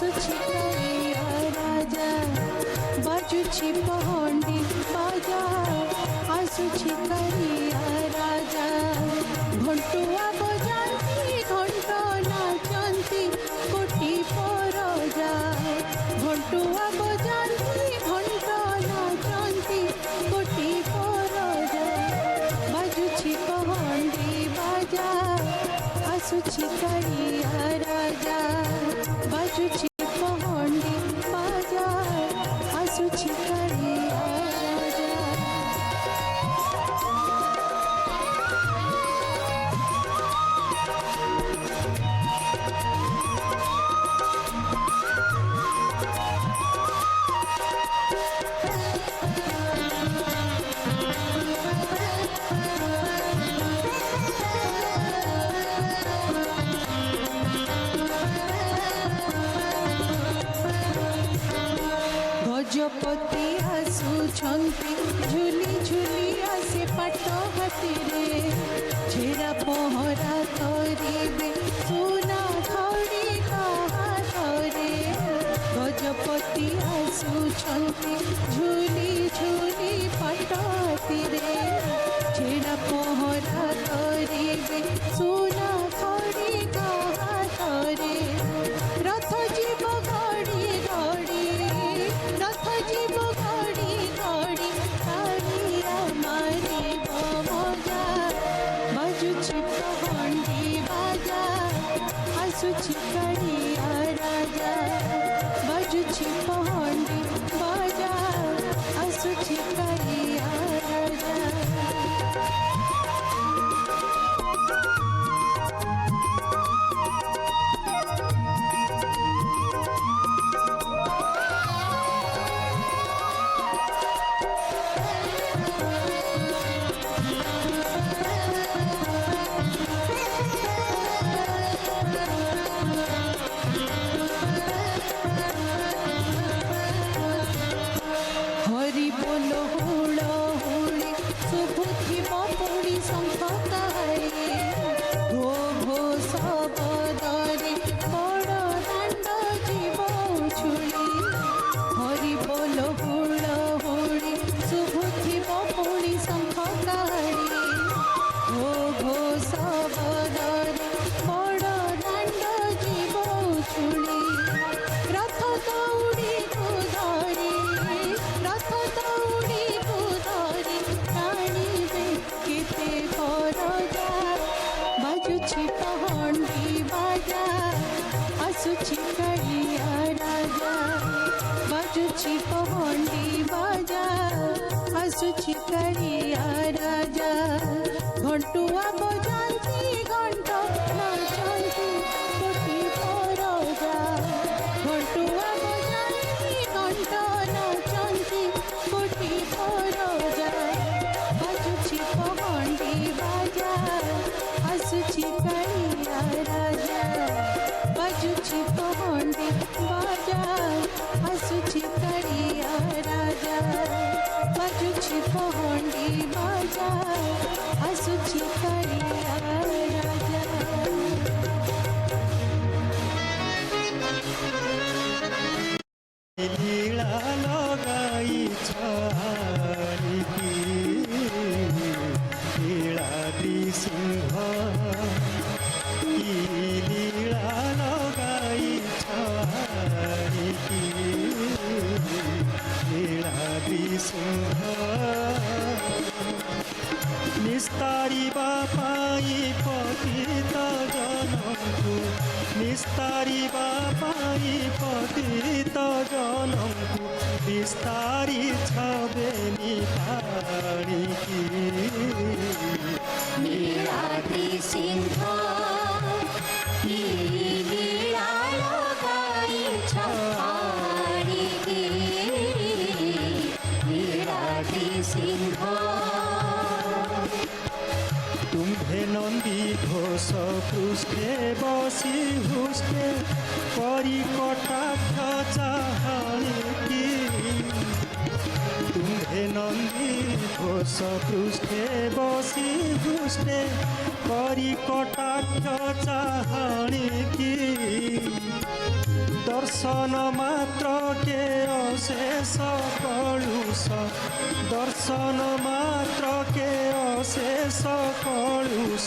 आसुछि कालिया राजा बाजुछि पहंडी बाजा आसुछि कालिया राजा घंटुआ बजाती घंट नाचंती कोटी परजा घंटुआ बजाती घंट नाचंती कोटी परजा बाजुछि पहंडी बाजा आसुछि कालिया राजा बाजुछि पहंडी बाजा आसुछि कालिया राजा। गजपति आसुछंती झुली झुली आसे पाट हाथीरे छेरा पहरा करिबे सुना खड़ी हाथरे गजपति आसुछंती झुली झुली पाट हाथीरे छेरा पहरा करिबे सुना खड़ी हाथरे रथ जीव घड़ी घड़ी रथ जीव घड़ी घड़ी कालिया मारिब मजा बाजुछि पहंडी बाजा आसुछि कालिया राजा बाजुछि पहंडी बाजा आसुछि कालिया राजा। हरि बोल हुड़ हुड़ी शुभुथिब पुणी शंख काहे घो घो शबदरे बड़ दाण्ड जीव छुड़ी हरि बोल हुड़ हुड़ी शुभुथिब पुणी शंख काहे घो घो शबदरे बड़ दाण्ड जीव छुड़ी रथ दौड़ी को धरी रथ दौड़ी को धरी टाणिबे केते परजा बाजुछि पहंडी बाजा आसुछि कालिया राजा बाजुछि पहंडी बाजा आसुछि कालिया राजा घंटुआ बजाती घंट नाचंती कोटी परजा घंटुआ बजाती घंट नाचंती कोटी परजा बाजुछि पहंडी बाजा आसुछि कालिया राजा बाजुछि पहंडी बाजा आसुछि कालिया राजा बाजुछि पहंडी बाजा आसुछि कालिया राजा। लीला लगाई छारिकी लीला सिंह की लीला लगाई छारिकी लीला सिंह निस्तारिबा पाई पतित जनमको निस्तारिबा पाई पतित जनमको विस्तारी छबेनी पाणिकी नीलाद्रि सिंह की लीला लगाई छाड़िकी नीलाद्रि सिंह तुम्भे नंदी घोष पृष्ठे बसी हुष्टे परी कटाक्ष चाहनिकी तुम्भे नंदी घोष पृष्ठे बसी हुष्टे परी कटाक्ष चाहनिकी দর্শন মাত্রকে অশেষ কলুষ দর্শন মাত্রকে অশেষ কলুষ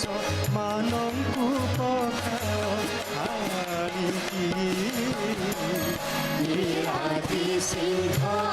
ମାନଙ୍କୁ ପକାଅ ଆଣିକି ନୀଳାଦ୍ରି ସିଂହ